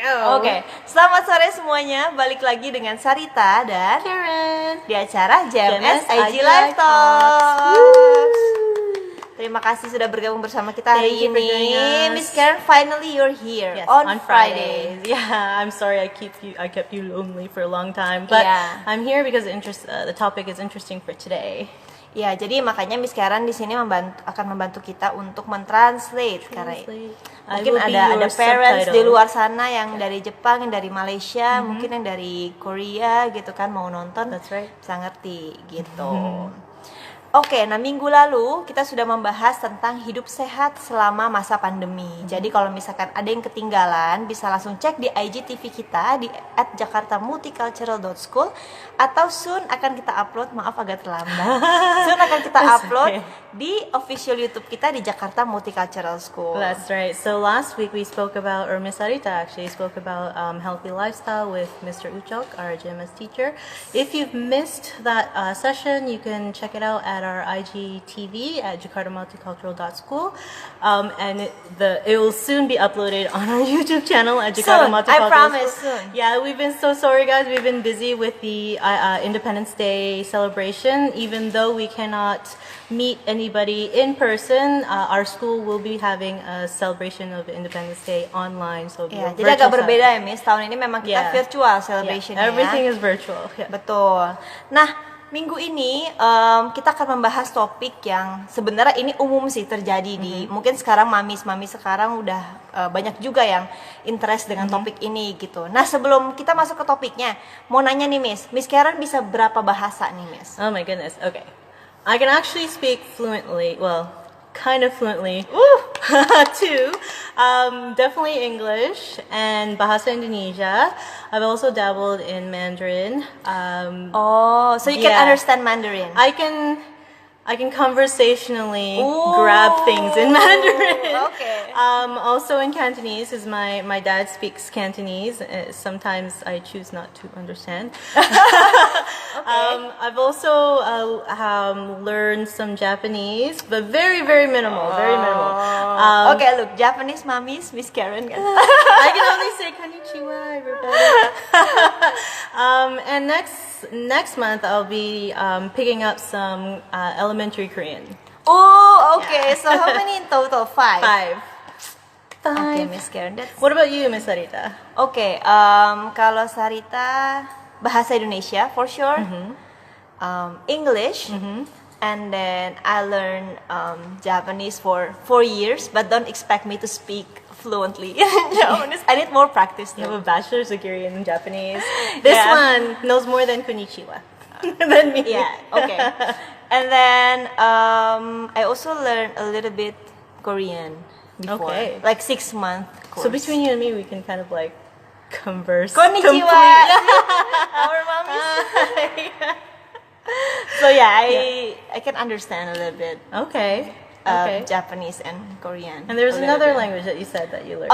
Oke, selamat sore semuanya. Balik lagi dengan Sarita dan Karen di acara JMS IG IG Live Live Talks. Terima kasih sudah bergabung bersama kita hari Thank you for ini. joining us. Miss Karen, finally you're here Yes, on Fridays. Fridays. Yeah, I'm sorry I kept you lonely for a long time, but Yeah. I'm here because the topic is interesting for today. Ya, jadi makanya Miss Karen di sini akan membantu kita untuk mentranslate karena mungkin ada parents di luar sana yang dari Jepang, yang dari Malaysia, mungkin yang dari Korea gitu kan mau nonton. That's right. Bisa ngerti gitu. Oke, nah minggu lalu kita sudah membahas tentang hidup sehat selama masa pandemi. Jadi kalau misalkan ada yang ketinggalan, bisa langsung cek di IGTV kita di @jakartamulticultural.school atau soon akan kita upload, maaf agak terlambat. Soon akan kita upload di official YouTube kita di Jakarta Multicultural School. That's right. So last week we spoke about, or Miss Sarita actually spoke about healthy lifestyle with Mr. Uchok, our GMS teacher. If you've missed that session, you can check it out at our IGTV at jakartamulticultural.school, and it will soon be uploaded on our YouTube channel at Jakarta Soon, Multicultural. I promise soon. Yeah, we've been so sorry, guys. We've been busy with the Independence Day celebration. Even though we cannot meet anybody in person, our school will be having a celebration of Independence Day online. So Ya, jadi agak berbeda ya, Miss. Tahun ini memang kita virtual celebration ya. Everything is virtual. Yeah. Betul. Nah, minggu ini kita akan membahas topik yang sebenarnya ini umum sih terjadi di mungkin sekarang mami sekarang udah banyak juga yang interest dengan topik ini gitu. Nah, sebelum kita masuk ke topiknya, mau nanya nih Miss Karen bisa berapa bahasa nih Miss? Oh my goodness. Okay. I can actually speak fluently. Well, kind of fluently. Too. Definitely English and Bahasa Indonesia. I've also dabbled in Mandarin. So you can understand Mandarin. I can conversationally grab things in Mandarin. Okay. Also in Cantonese, because my dad speaks Cantonese. Sometimes I choose not to understand. I've also learned some Japanese, but very, very minimal. Very minimal. Okay, look, Japanese mommies, Miss Karen. I can only say konnichiwa, everybody. And next month I'll be picking up some elementary Korean. Oh, okay. So how many in total? Five. Okay, Five. Miss Karen. What about you, Miss Sarita? Okay, kalau Sarita bahasa Indonesia for sure, English, and then I learned Japanese for 4 years, but don't expect me to speak fluently in Japanese. I need more practice. You have a bachelor's degree in Japanese. This one knows more than konnichiwa than me. Yeah, okay. And then I also learned a little bit Korean before, like 6-month course. So between you and me, we can kind of like converse. Konnichiwa. Our mommies. So yeah, I can understand a little bit. Okay. Japanese and Korean. And there's another language that you said that you learned,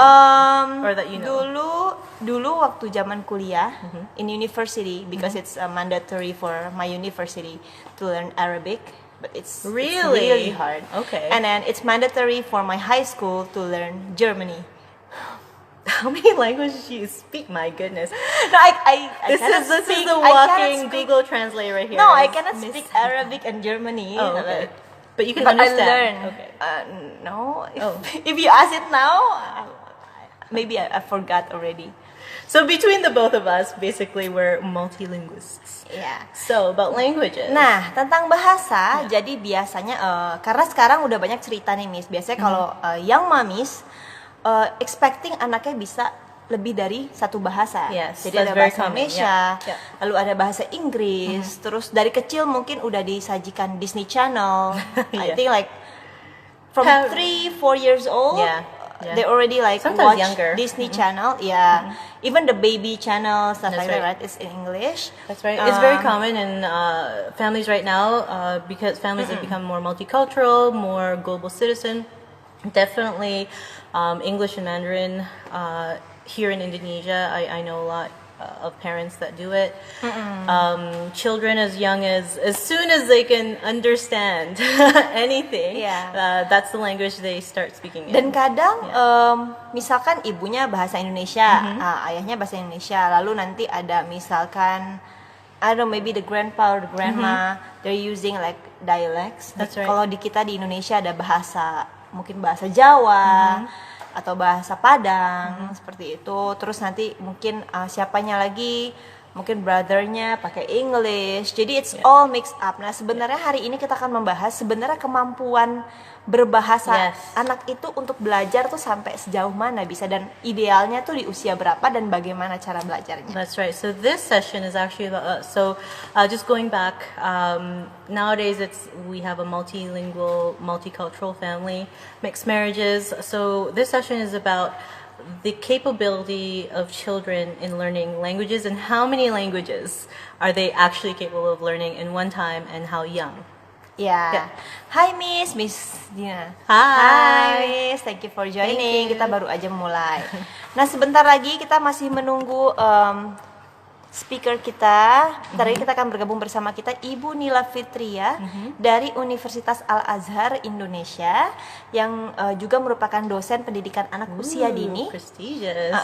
or that you know. Dulu waktu zaman kuliah in university, because it's mandatory for my university to learn Arabic, but it's really hard. Okay. And then it's mandatory for my high school to learn Germany. How many languages do you speak? My goodness. No, This is the walking Google Translate right here. No, I cannot speak Arabic and Germany. Oh, okay. But you can But understand. I learn. Okay. No. If you ask it now, maybe I forgot already. So between the both of us, basically we're multilinguists. Yeah. So about languages. Nah, tentang bahasa, jadi biasanya karena sekarang udah banyak cerita nih Miss. Biasanya kalau young mommies expecting anaknya bisa lebih dari satu bahasa. Yes, jadi ada bahasa Indonesia, Yeah. lalu ada bahasa Inggris, terus dari kecil mungkin udah disajikan Disney Channel. I think like from 3-4 years old, they already like sometimes watch younger. Disney Channel. Yeah, even the baby channel stuff like that, right? It's in English. That's right. It's very common in families right now because families have become more multicultural, more global citizen. Definitely English and Mandarin. Here in Indonesia, I know a lot of parents that do it. Children as young as soon as they can understand anything, that's the language they start speaking in. Dan kadang misalkan ibunya bahasa Indonesia, ayahnya bahasa Indonesia, lalu nanti ada misalkan I don't know, maybe the grandpa or the grandma, they're using like dialects. That's right. Kalau di kita di Indonesia ada bahasa, mungkin bahasa Jawa atau bahasa Padang seperti itu. Terus nanti mungkin siapanya lagi, mungkin brothernya pakai English. Jadi it's all mixed up. Nah sebenarnya hari ini kita akan membahas sebenarnya kemampuan berbahasa anak itu untuk belajar tuh sampai sejauh mana bisa, dan idealnya tuh di usia berapa dan bagaimana cara belajarnya. That's right. So this session is actually about just going back. Nowadays, we have a multilingual, multicultural family, mixed marriages. So this session is about the capability of children in learning languages and how many languages are they actually capable of learning in one time and how young. Ya, Hai Miss Dina. Hai Miss, thank you for joining. Kita baru aja mulai. Nah sebentar lagi kita masih menunggu speaker kita. Ntar lagi kita akan bergabung bersama kita Ibu Nila Fitri ya, dari Universitas Al-Azhar Indonesia, yang juga merupakan dosen pendidikan anak usia dini. Prestigious,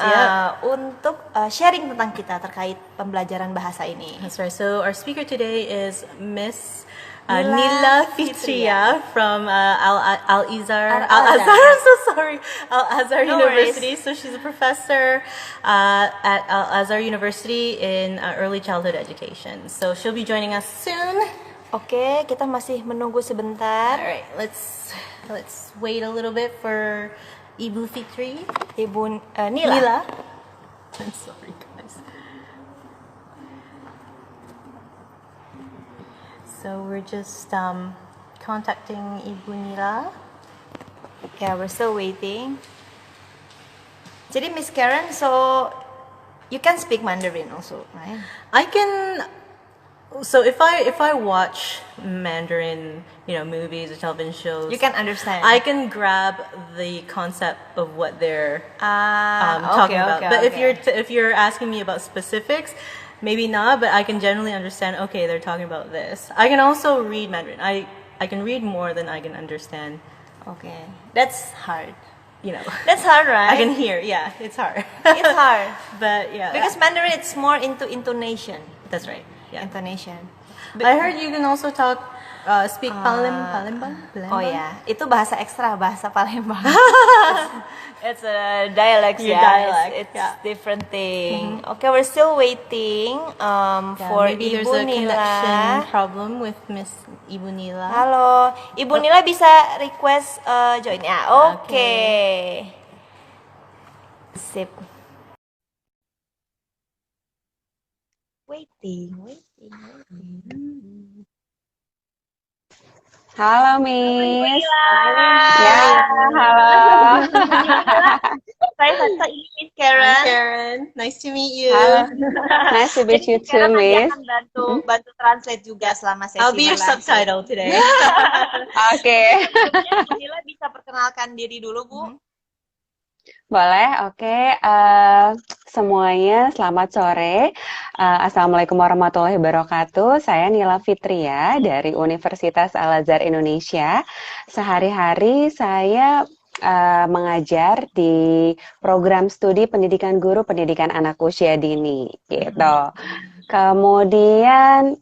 untuk sharing tentang kita terkait pembelajaran bahasa ini. That's right. So our speaker today is Miss Nila Fitri from Al-Azhar. I'm so sorry. Al-Azhar University. So she's a professor at Al-Azhar University in early childhood education. So she'll be joining us soon. Oke, kita masih menunggu sebentar. Alright, let's wait a little bit for Ibu Fitri. Ibu Nila. I'm sorry, guys. So we're just contacting Ibu Nila. Yeah, we're still waiting. Jadi Miss Karen, so you can speak Mandarin also, right? I can. So if I watch Mandarin, movies or television shows, You can understand. I can grab the concept of what they're talking about. But if you're asking me about specifics, maybe not. But I can generally understand. Okay, they're talking about this. I can also read Mandarin. I can read more than I can understand. Okay, that's hard. That's hard, right? I can hear. Yeah, it's hard. It's hard, But yeah, because Mandarin it's more into intonation. that's right. Yeah. Intonation. I heard you can also speak Palembang. Oh ya, itu bahasa ekstra, bahasa Palembang. It's a dialect, It's different thing. Okay, we're still waiting for maybe Ibu there's a Nila. connection problem with Miss Ibu Nila. Halo, Ibu Nila bisa request join ya? Oke. Sip. Waiting. Halo Miss. Ya, halo. Saya Santa, ini Miss Karen. Karen, nice to meet you. Halo. Nice to meet you too, Miss. Saya akan bantu translate juga selama sesi. I'll be your subtitle today. Oke. Nila bisa perkenalkan diri dulu, Bu. Boleh, oke. Semuanya selamat sore. Assalamualaikum warahmatullahi wabarakatuh. Saya Nila Fitri ya, dari Universitas Al-Azhar Indonesia. Sehari-hari saya mengajar di program studi pendidikan guru pendidikan anak usia dini gitu. Kemudian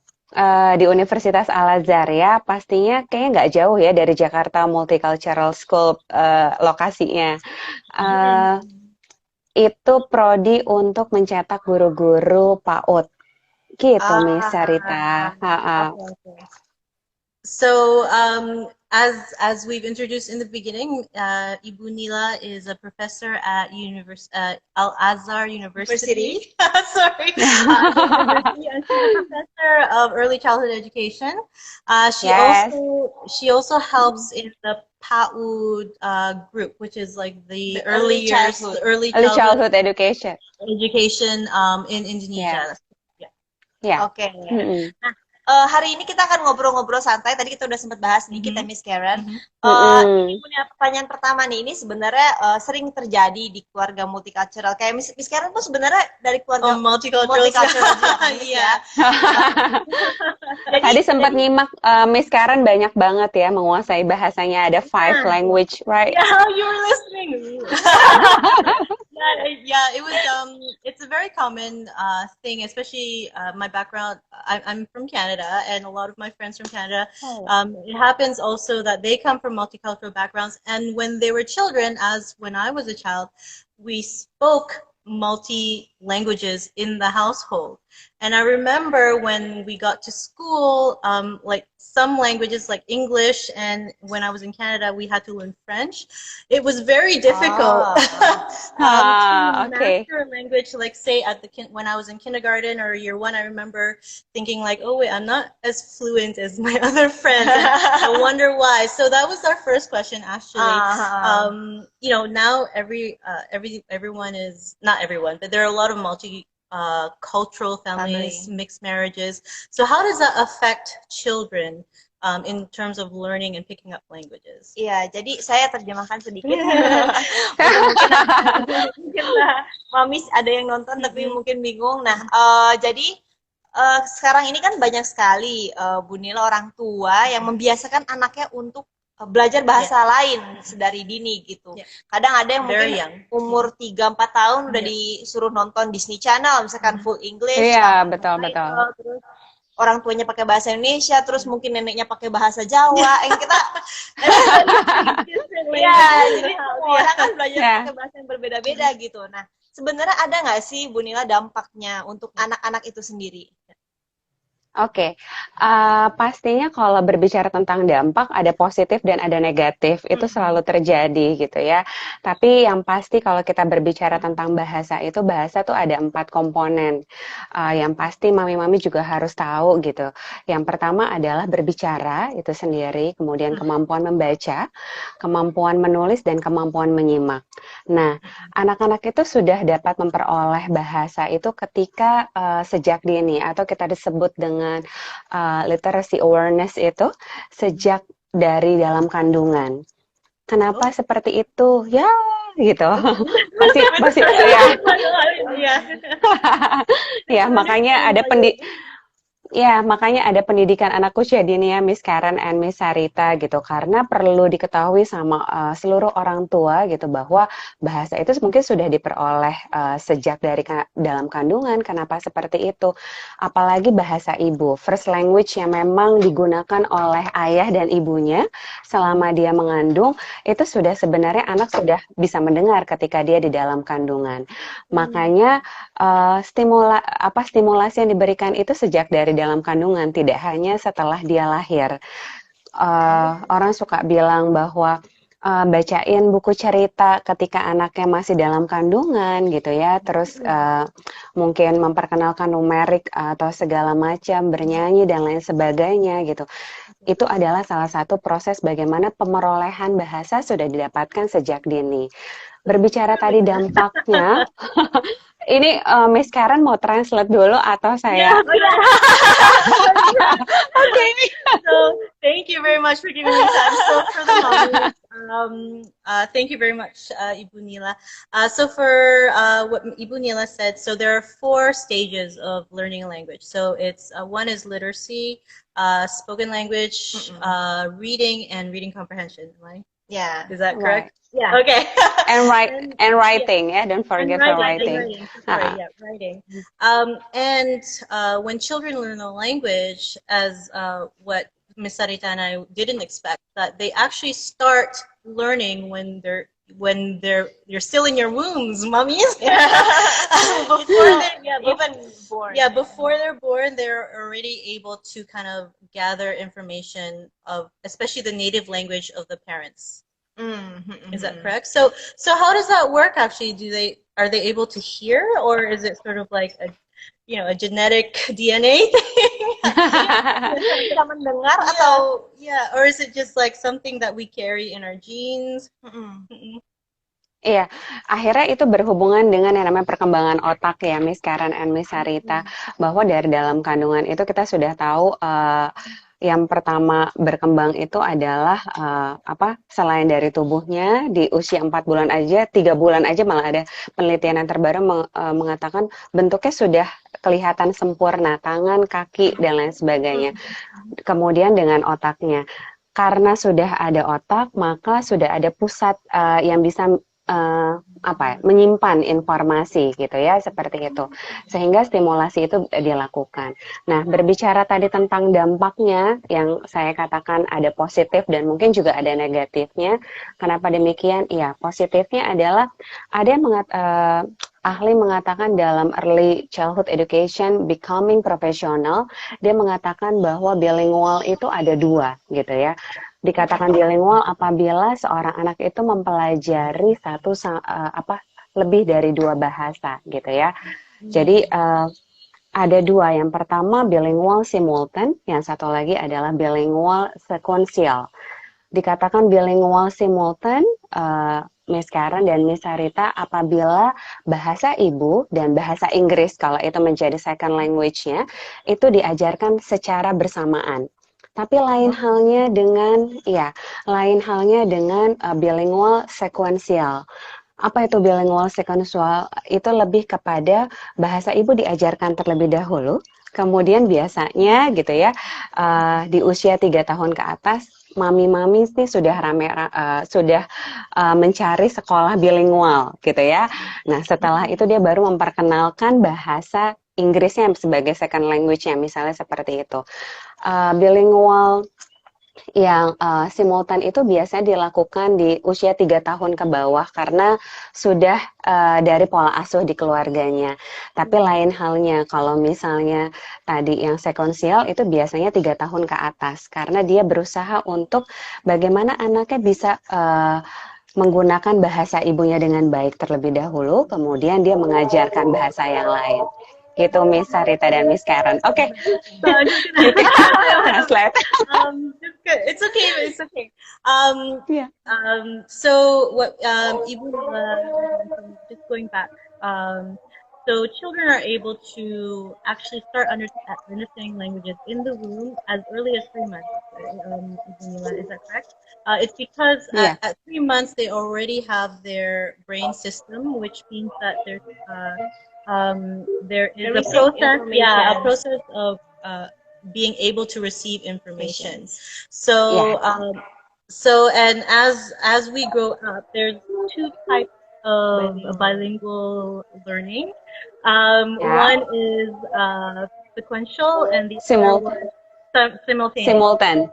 di Universitas Al-Azhar ya, pastinya kayaknya nggak jauh ya dari Jakarta Multicultural School lokasinya. Itu prodi untuk mencetak guru-guru PAUD gitu, Miss Sarita. So, as we've introduced in the beginning, Ibu Nila is a professor at Al-Azhar University. Sorry, University, and she's a professor of early childhood education. She also helps in the PAUD group, which is like the early childhood education in Indonesia. Yeah. Oke. Nah, Hari ini kita akan ngobrol-ngobrol santai. Tadi kita udah sempat bahas sedikit ya, Miss Karen. Ini Mm-mm. punya pertanyaan pertama nih. Ini sebenarnya sering terjadi di keluarga multicultural. Kayak Miss Karen tuh sebenarnya dari Oh, keluarga multicultural. multicultural juga kan, Miss ya. Yeah. Jadi, Tadi sempat nyimak Miss Karen banyak banget ya menguasai bahasanya ada five nah, language, right? Yeah, you were listening. Yeah, it was it's a very common thing, especially my background. I'm from Canada, and a lot of my friends from Canada. It happens also that they come from multicultural backgrounds, and when they were children, as when I was a child, we spoke multi languages in the household. And I remember when we got to school, like some languages like English, and when I was in Canada, we had to learn French. It was very difficult to Okay. master a language. Like say when I was in kindergarten or year one, I remember thinking like, oh wait, I'm not as fluent as my other friends. And I wonder why. So that was our first question, actually. Now everyone is not everyone, but there are a lot of cultural families, mixed marriages. So how does that affect children in terms of learning and picking up languages? Iya, jadi saya terjemahkan sedikit. Mungkin Mamis ada yang nonton tapi mungkin bingung. Nah, jadi sekarang ini kan banyak sekali Bu Nila orang tua yang membiasakan anaknya untuk belajar bahasa lain sedari dini gitu. Kadang ada yang mungkin umur 3-4 tahun udah disuruh nonton Disney Channel misalkan full English. Iya, betul betul. Terus orang tuanya pakai bahasa Indonesia, terus mungkin neneknya pakai bahasa Jawa. Yang kita ya, jadi semua orang kan belajar pakai bahasa yang berbeda-beda gitu. Nah, sebenarnya ada nggak sih Bu Nila dampaknya untuk anak-anak itu sendiri? Oke, pastinya kalau berbicara tentang dampak ada positif dan ada negatif, itu selalu terjadi gitu ya. Tapi yang pasti kalau kita berbicara tentang bahasa itu, bahasa tuh ada 4 komponen. Yang pasti mami-mami juga harus tahu gitu. Yang pertama adalah berbicara itu sendiri, kemudian kemampuan membaca, kemampuan menulis, dan kemampuan menyimak. Nah, anak-anak itu sudah dapat memperoleh bahasa itu ketika sejak dini atau kita disebut dengan literacy awareness itu sejak dari dalam kandungan. Kenapa seperti itu? Ya, gitu. Masih ya. Ya, makanya ada makanya ada pendidikan anak usia dini ya, Miss Karen and Miss Sarita gitu, karena perlu diketahui sama seluruh orang tua gitu bahwa bahasa itu mungkin sudah diperoleh sejak dari dalam kandungan. Kenapa seperti itu? Apalagi bahasa ibu, first language yang memang digunakan oleh ayah dan ibunya selama dia mengandung, itu sudah sebenarnya anak sudah bisa mendengar ketika dia di dalam kandungan. Makanya stimulasi yang diberikan itu sejak dari dalam kandungan, tidak hanya setelah dia lahir. Orang suka bilang bahwa bacain buku cerita ketika anaknya masih dalam kandungan gitu ya, terus mungkin memperkenalkan numerik atau segala macam, bernyanyi dan lain sebagainya gitu. Itu adalah salah satu proses bagaimana pemerolehan bahasa sudah didapatkan sejak dini. Berbicara tadi dampaknya, ini Miss Karen mau translate dulu atau saya? Okay. So thank you very much for giving me time. So for the moment, thank you very much, Ibu Nila. So for what Ibu Nila said, so there are 4 stages of learning a language. So it's one is literacy, spoken language, reading, and reading comprehension. Right? Yeah. Is that correct? Right. Yeah. Okay. And writing, yeah. Don't forget for writing. Sorry, writing. And when children learn a language, as what Miss Sarita and I didn't expect, that they actually start learning when you're still in your wombs, mummies. Before they're born, they're already able to kind of gather information of, especially the native language of the parents. Is that correct? So how does that work actually? Are they able to hear, or is it sort of like a genetic DNA thing? Bisa mendengar atau or is it just like something that we carry in our genes? Iya, akhirnya itu berhubungan dengan yang namanya perkembangan otak ya, Miss Karen and Miss Sarita, bahwa dari dalam kandungan itu kita sudah tahu yang pertama berkembang itu adalah selain dari tubuhnya di usia 4 bulan aja, 3 bulan aja malah ada penelitian yang terbaru mengatakan bentuknya sudah kelihatan sempurna, tangan, kaki dan lain sebagainya. Kemudian dengan otaknya. Karena sudah ada otak, maka sudah ada pusat yang bisa menyimpan informasi gitu ya, seperti itu. Sehingga stimulasi itu dilakukan. Nah, berbicara tadi tentang dampaknya yang saya katakan ada positif dan mungkin juga ada negatifnya. Kenapa demikian? Ya, positifnya adalah ada yang ahli mengatakan dalam early childhood education becoming professional, dia mengatakan bahwa bilingual itu ada dua gitu ya. Dikatakan bilingual apabila seorang anak itu mempelajari lebih dari 2 bahasa gitu ya. Jadi ada dua. Yang pertama bilingual simultan, yang satu lagi adalah bilingual sekuensial. Dikatakan bilingual simultan, Miss Karen dan Miss Sarita, apabila bahasa ibu dan bahasa Inggris kalau itu menjadi second language-nya itu diajarkan secara bersamaan. Tapi lain halnya dengan bilingual sekuensial. Apa itu bilingual sekuensial? Itu lebih kepada bahasa ibu diajarkan terlebih dahulu, kemudian biasanya gitu ya, di usia 3 tahun ke atas, mami-mami sih sudah mencari sekolah bilingual gitu ya. Nah, setelah itu dia baru memperkenalkan bahasa Inggrisnya sebagai second language-nya, misalnya seperti itu. Bilingual yang simultan itu biasanya dilakukan di usia 3 tahun ke bawah karena sudah dari pola asuh di keluarganya. Tapi lain halnya kalau misalnya tadi yang sekuensial itu biasanya 3 tahun ke atas karena dia berusaha untuk bagaimana anaknya bisa menggunakan bahasa ibunya dengan baik terlebih dahulu, kemudian dia mengajarkan bahasa yang lain. Gitu Miss Sarita dan Miss Karen. Oke. So I'm just gonna Translate. it's okay. It's okay. Yeah. So what even just going back. So children are able to actually start understanding languages in the womb as early as 3 months. Nila, is that correct? It's because at 3 months they already have their brain system, which means that there is a process of being able to receive information. So and as we grow up, there's 2 types of bilingual learning. One is sequential and the other one simultaneous.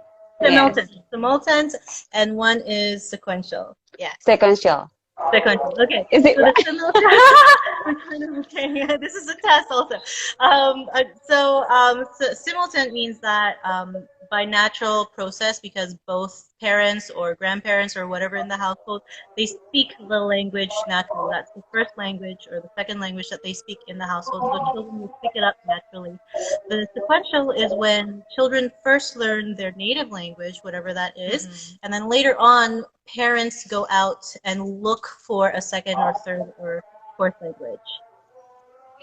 Simultan, and one is sequential. Yeah. Sequential. Okay. Is it so the simultan I'm kind of okay. This is a test also. So simultan means that by natural process, because both parents or grandparents or whatever in the household, they speak the language naturally. That's the first language or the second language that they speak in the household. So children will pick it up naturally. The sequential is when children first learn their native language, whatever that is, and then later on, parents go out and look for a second or third or fourth language.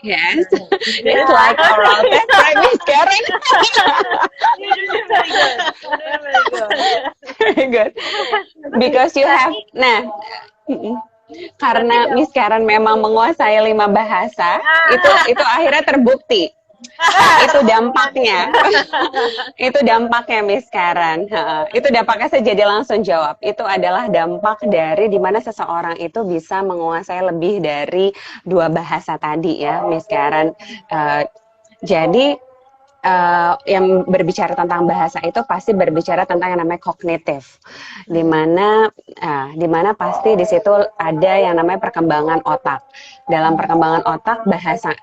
Yes, it's like oral test, right, Miss Karen? You're doing very good. Very good. Because you have, karena Miss Karen memang menguasai 5 bahasa, itu akhirnya terbukti. Itu dampaknya. Itu dampaknya Miss Karen. Itu dampaknya saya jadi langsung jawab. Itu adalah dampak dari dimana seseorang itu bisa menguasai lebih dari 2 bahasa tadi ya Miss Karen. Jadi yang berbicara tentang bahasa itu pasti berbicara tentang yang namanya kognitif, dimana pasti di situ ada yang namanya perkembangan otak. Dalam perkembangan otak bahasa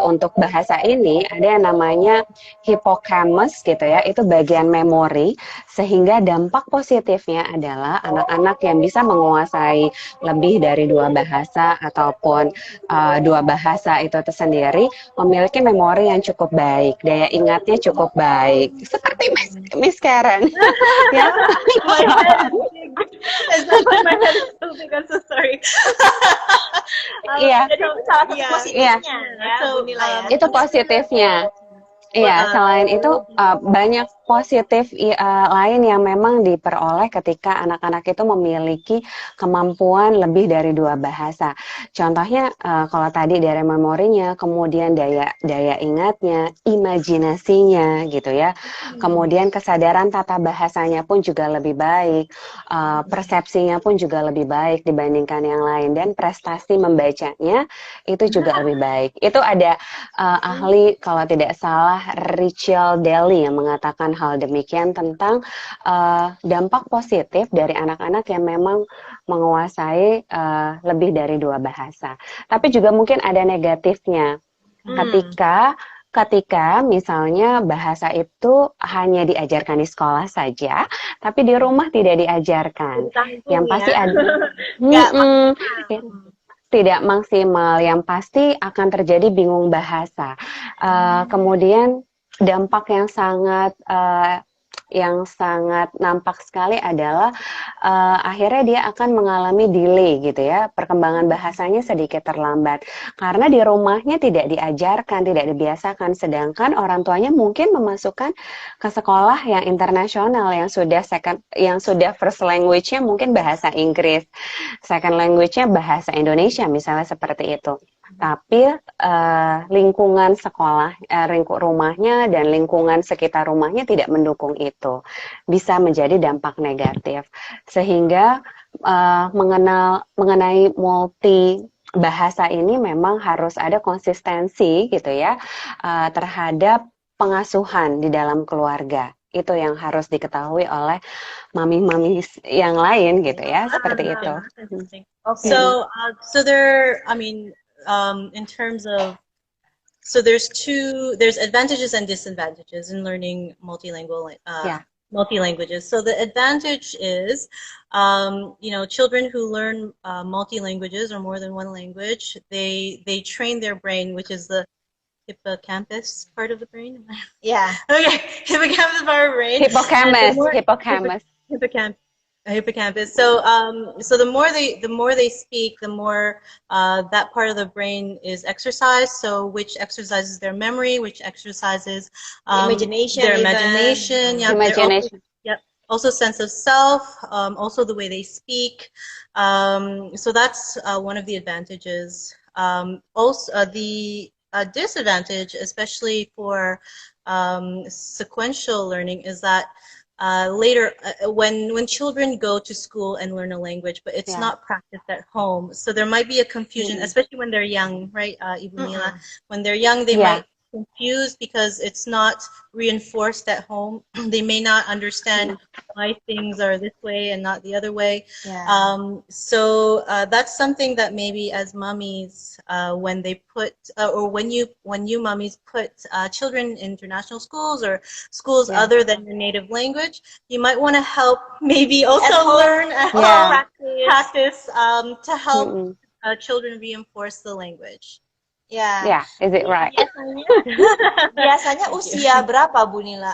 untuk bahasa ini ada yang namanya hippocampus gitu ya, itu bagian memori, sehingga dampak positifnya adalah anak-anak yang bisa menguasai lebih dari dua bahasa ataupun dua bahasa itu tersendiri memiliki memori yang cukup baik, daya ingatnya cukup baik, seperti Miss Karen ya. My head is big. Especially my head is so big. I'm so sorry. Iya. Jadi itu salah satu Yeah. positifnya Iya. ya, Bu Nila ya. Itu positifnya. Iya, selain itu banyak positif lain yang memang diperoleh ketika anak-anak itu memiliki kemampuan lebih dari dua bahasa. Contohnya kalau tadi dari memorinya, kemudian daya ingatnya, imajinasinya gitu ya. Kemudian kesadaran tata bahasanya pun juga lebih baik, persepsinya pun juga lebih baik dibandingkan yang lain, dan prestasi membacanya itu juga lebih baik. Itu ada ahli kalau tidak salah Rachel Daly yang mengatakan hal demikian tentang dampak positif dari anak-anak yang memang menguasai lebih dari dua bahasa. Tapi juga mungkin ada negatifnya ketika misalnya bahasa itu hanya diajarkan di sekolah saja, tapi di rumah tidak diajarkan. Yang pasti ada tidak maksimal, yang pasti akan terjadi bingung bahasa. Kemudian dampak yang sangat nampak sekali adalah akhirnya dia akan mengalami delay gitu ya, perkembangan bahasanya sedikit terlambat karena di rumahnya tidak diajarkan, tidak dibiasakan, sedangkan orang tuanya mungkin memasukkan ke sekolah yang internasional yang sudah first language-nya mungkin bahasa Inggris, second language-nya bahasa Indonesia misalnya seperti itu. Tapi lingkungan sekolah, rumahnya dan lingkungan sekitar rumahnya tidak mendukung itu, bisa menjadi dampak negatif. Sehingga mengenai multi bahasa ini memang harus ada konsistensi gitu ya terhadap pengasuhan di dalam keluarga. Itu yang harus diketahui oleh mami-mami yang lain gitu ya, seperti itu. Okay. So there, I mean, in terms of, so there's advantages and disadvantages in learning multilingual multi-languages. So the advantage is, children who learn multi-languages or more than one language, they train their brain, which is the hippocampus part of the brain. Yeah. Okay, hippocampus part of the brain. Hippocampus. So, so the more they speak, the more that part of the brain is exercised. So, which exercises their memory, which exercises Imagination. their imagination. Yeah, Imagination. Also sense of self. Also the way they speak. So that's one of the advantages. Also, the disadvantage, especially for sequential learning, is that later when children go to school and learn a language, but it's not practiced at home, so there might be a confusion, especially when they're young, right? Nila, when they're young, they might confused because it's not reinforced at home. They may not understand why things are this way and not the other way. So that's something that maybe as mummies, when they put, or when you mummies put children in international schools or schools other than your native language, you might want to help maybe also learn at home, practice to help children reinforce the language. Yeah, is it right? Biasanya usia berapa Bu Nila?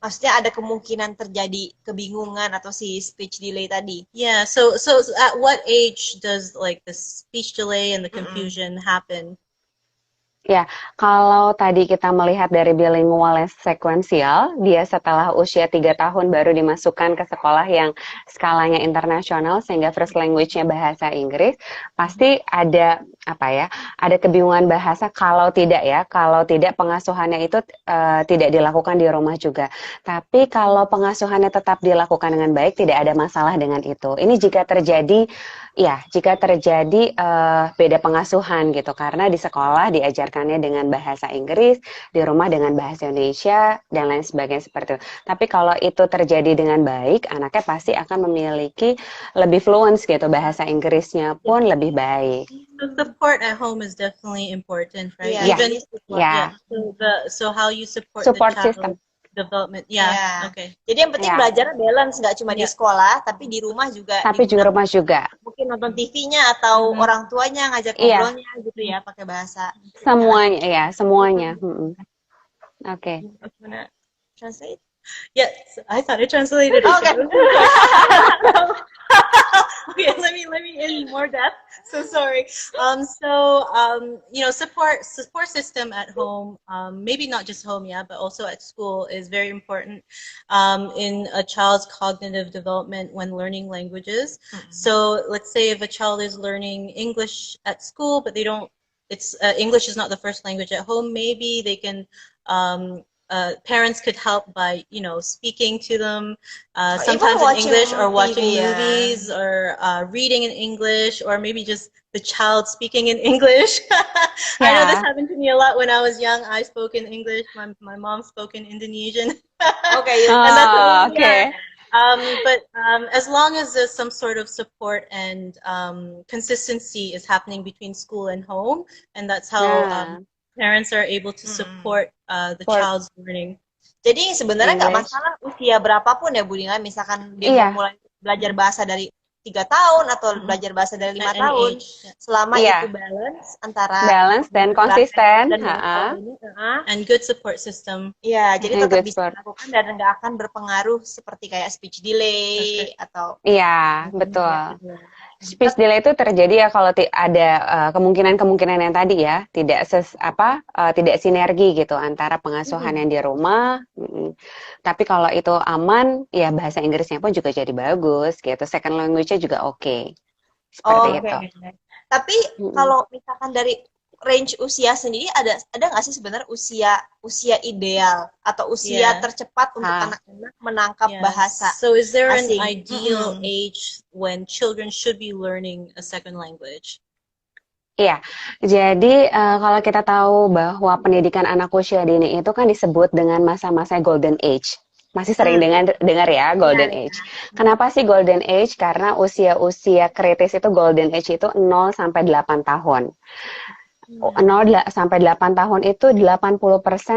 Maksudnya ada kemungkinan terjadi kebingungan atau si speech delay tadi? Yeah, so at what age does like the speech delay and the confusion happen? Ya, kalau tadi kita melihat dari bilingual sekuensial, dia setelah usia 3 tahun baru dimasukkan ke sekolah yang skalanya internasional sehingga first language-nya bahasa Inggris, pasti ada ada kebingungan bahasa kalau tidak pengasuhannya itu tidak dilakukan di rumah juga. Tapi kalau pengasuhannya tetap dilakukan dengan baik, tidak ada masalah dengan itu. Ini jika terjadi beda pengasuhan gitu, karena di sekolah diajarkannya dengan bahasa Inggris, di rumah dengan bahasa Indonesia, dan lain sebagainya seperti itu. Tapi kalau itu terjadi dengan baik, anaknya pasti akan memiliki lebih fluent gitu, bahasa Inggrisnya pun lebih baik. the support at home is definitely important, right? Iya, Ya, Even jadi support. yeah. ya, So how you support the support system. child's development? Yeah. Ya. Okay. Jadi yang penting Ya, belajar balance, nggak cuma di Yeah. sekolah, tapi di rumah juga tapi juga digunakan. rumah juga. Mungkin nonton TV-nya atau Mhm. orang tuanya ngajak Iya, ngobrolnya gitu ya, pakai bahasa semuanya, ya, semuanya. Oke. Gimana? Translate? Yes, I thought I translated it. Oh, okay. Okay, let me in more depth. So sorry. Support system at home, maybe not just home, yeah, but also at school is very important in a child's cognitive development when learning languages. So let's say if a child is learning English at school, but they don't, it's English is not the first language at home. Maybe they can. Parents could help by, speaking to them, sometimes in English, or watching movies, or reading in English, or maybe just the child speaking in English. I know this happened to me a lot when I was young. I spoke in English. My mom spoke in Indonesian. Okay. Okay. But as long as there's some sort of support and consistency is happening between school and home, and that's how parents are able to support the child's learning. Jadi sebenarnya nggak English. masalah usia berapapun ya Bu Dina, misalkan dia Iya. mau mulai belajar bahasa dari 3 tahun atau belajar bahasa dari 5 At any tahun, age. selama Iya. itu balance antara Balance dan konsisten. dan mental ini, And good support system. Iya, jadi And tetap good bisa support. dilakukan dan nggak akan berpengaruh seperti kayak speech delay atau Iya, betul. Speech delay itu terjadi ya kalau ada kemungkinan-kemungkinan yang tadi ya, tidak sinergi gitu antara pengasuhan yang di rumah. Tapi kalau itu aman, ya bahasa Inggrisnya pun juga jadi bagus gitu. Second language-nya juga oke. Seperti itu. Tapi kalau misalkan dari range usia sendiri ada nggak sih sebenarnya usia ideal atau usia tercepat untuk anak-anak menangkap bahasa? So is there an asing? ideal age when children should be learning a second language? Iya, jadi kalau kita tahu bahwa pendidikan anak usia dini itu kan disebut dengan masa-masa golden age. Masih sering dengar ya golden age. Kenapa sih golden age? Karena usia-usia kritis itu golden age itu 0 sampai 8 tahun. 0 sampai 8 tahun itu 80%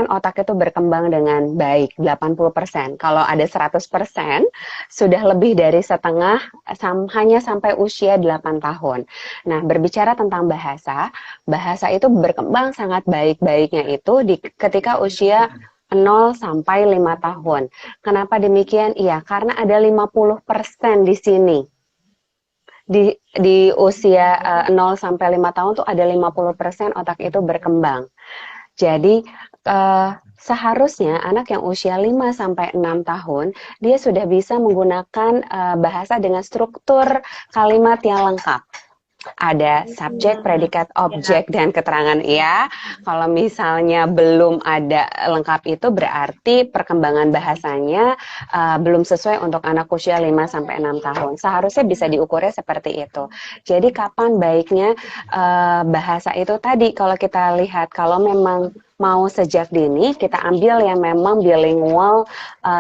otak itu berkembang dengan baik, 80%. Kalau ada 100%, sudah lebih dari setengah hanya sampai usia 8 tahun. Nah, berbicara tentang bahasa itu berkembang sangat baik-baiknya itu ketika usia 0 sampai 5 tahun. Kenapa demikian? Iya, karena ada 50% di sini. Di usia 0 sampai 5 tahun tuh ada 50% otak itu berkembang. Jadi seharusnya anak yang usia 5 sampai 6 tahun dia sudah bisa menggunakan bahasa dengan struktur kalimat yang lengkap. Ada subjek, predikat, objek, dan keterangan ya. Kalau misalnya belum ada lengkap itu berarti perkembangan bahasanya belum sesuai untuk anak usia 5 sampai 6 tahun. Seharusnya bisa diukurnya seperti itu. Jadi kapan baiknya bahasa itu tadi kalau kita lihat kalau memang mau sejak dini kita ambil yang memang bilingual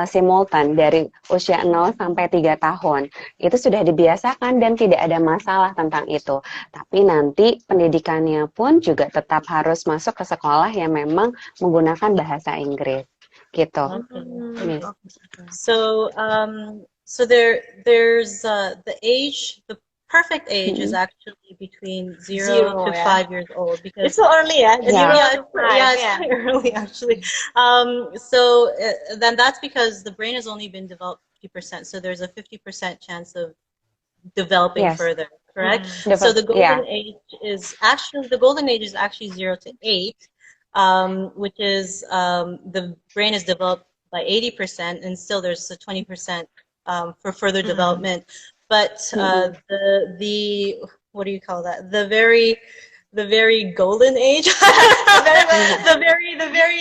simultan dari usia 0 sampai 3 tahun. Itu sudah dibiasakan dan tidak ada masalah tentang itu. Tapi nanti pendidikannya pun juga tetap harus masuk ke sekolah yang memang menggunakan bahasa Inggris. Gitu. Okay. So there's the age, the perfect age is actually between 0 to 5 years old because it's so early, yeah. It's quite early actually. Then that's because the brain has only been developed 50%, so there's a 50% chance of developing further. Correct. So the golden age is actually 0 to 8, which is the brain is developed by 80%, and still there's a 20% for further development. But the what do you call that? The very golden age,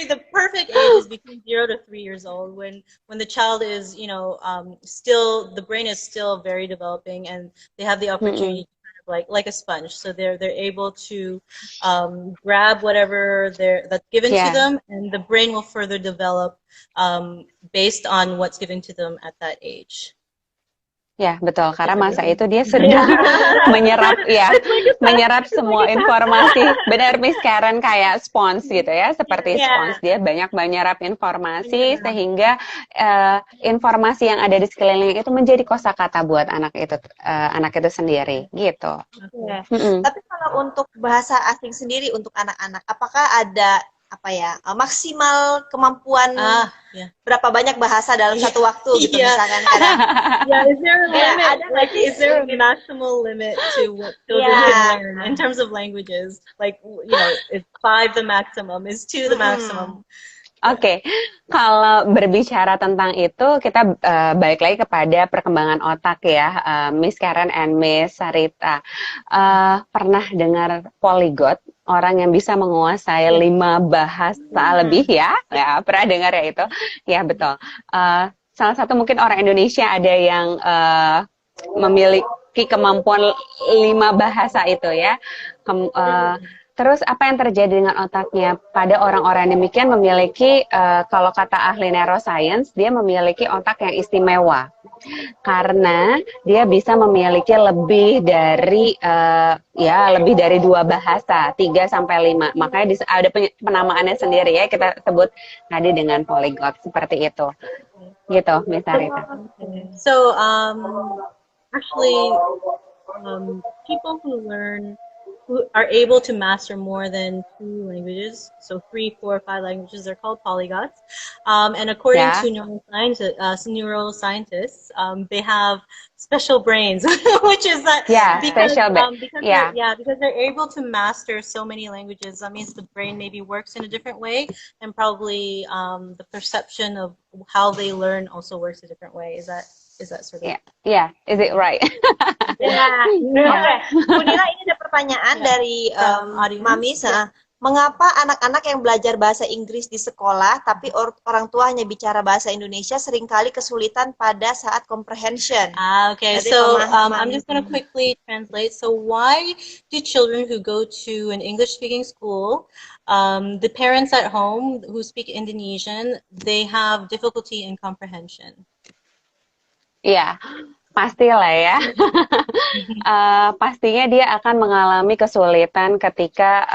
the perfect age is between 0 to 3 years old when the child is still, the brain is still very developing and they have the opportunity to kind of like a sponge, so they're able to grab whatever that's given to them, and the brain will further develop based on what's given to them at that age. Ya, betul. Karena masa itu dia sedang menyerap, ya, menyerap semua informasi. Benar, Miss Karen, kayak spons gitu ya, seperti spons. Iya, Dia banyak menyerap informasi benar. sehingga informasi yang ada di sekelilingnya itu menjadi kosakata buat anak itu sendiri, gitu. Iya. Mm-mm. Tapi kalau untuk bahasa asing sendiri untuk anak-anak, apakah ada apa ya maksimal kemampuan Yeah. berapa banyak bahasa dalam satu waktu gitu Yeah. misalkan kadang Yeah, is there a kayak limit? ada nggak Like, sih is there a mungkin maximal limit to what children ya can learn in terms of languages? Like, is 5 the maximum? Is 2 the mm-mm. maximum? Oke, kalau berbicara tentang itu, kita balik lagi kepada perkembangan otak ya, Miss Karen and Miss Sarita. Pernah dengar polyglot, orang yang bisa menguasai 5 bahasa lebih ya? Ya, pernah dengar ya itu? Ya, betul. Salah satu mungkin orang Indonesia ada yang memiliki kemampuan 5 bahasa itu ya. Terus apa yang terjadi dengan otaknya? Pada orang-orang demikian memiliki, kalau kata ahli neuroscience, dia memiliki otak yang istimewa. Karena dia bisa memiliki lebih dari lebih dari 2 bahasa, 3 sampai 5. Makanya ada penamaannya sendiri ya, kita sebut tadi dengan polyglot seperti itu. Gitu, Miss Arita. So, actually, people who are able to master more than 2 languages, so 3, 4, 5 languages, they're called polyglots. And according Ya, to neuroscientists, they have special brains, which is that ya, because special ya. because they're able to master so many languages. That means the brain maybe works in a different way, and probably the perception of how they learn also works a different way. Is that sort of? Yeah, is it right? Ya, oke. Bu Nila, ini ada pertanyaan dari Mami. Mengapa anak-anak yang belajar bahasa Inggris di sekolah, tapi orang tua hanya bicara bahasa Indonesia, seringkali kesulitan pada saat comprehension? Okay. Jadi So pemahaman. I'm just going to quickly translate. So why do children who go to an English-speaking school, the parents at home who speak Indonesian, they have difficulty in comprehension? Iya, pastilah ya. Pastinya dia akan mengalami kesulitan ketika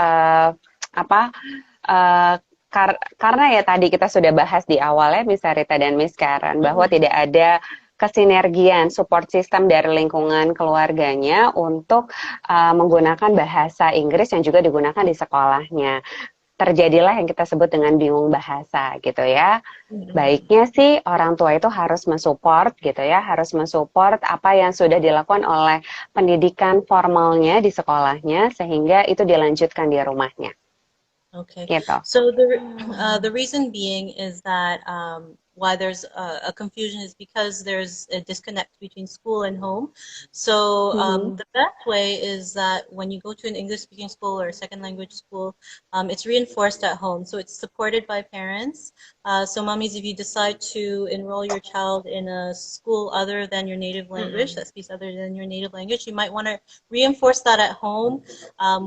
karena ya tadi kita sudah bahas di awal ya, Miss Sarita dan Miss Karen, bahwa tidak ada kesinergian support system dari lingkungan keluarganya untuk menggunakan bahasa Inggris yang juga digunakan di sekolahnya. Terjadilah yang kita sebut dengan bingung bahasa gitu ya. Baiknya sih orang tua itu harus mensupport gitu ya, harus mensupport apa yang sudah dilakukan oleh pendidikan formalnya di sekolahnya sehingga itu dilanjutkan di rumahnya. Okay. Gitu. So the reason being is that why there's a confusion is because there's a disconnect between school and home. So the best way is that when you go to an English-speaking school or a second language school, it's reinforced at home. So it's supported by parents. So mommies, if you decide to enroll your child in a school other than your native language, that speaks other than your native language, you might want to reinforce that at home,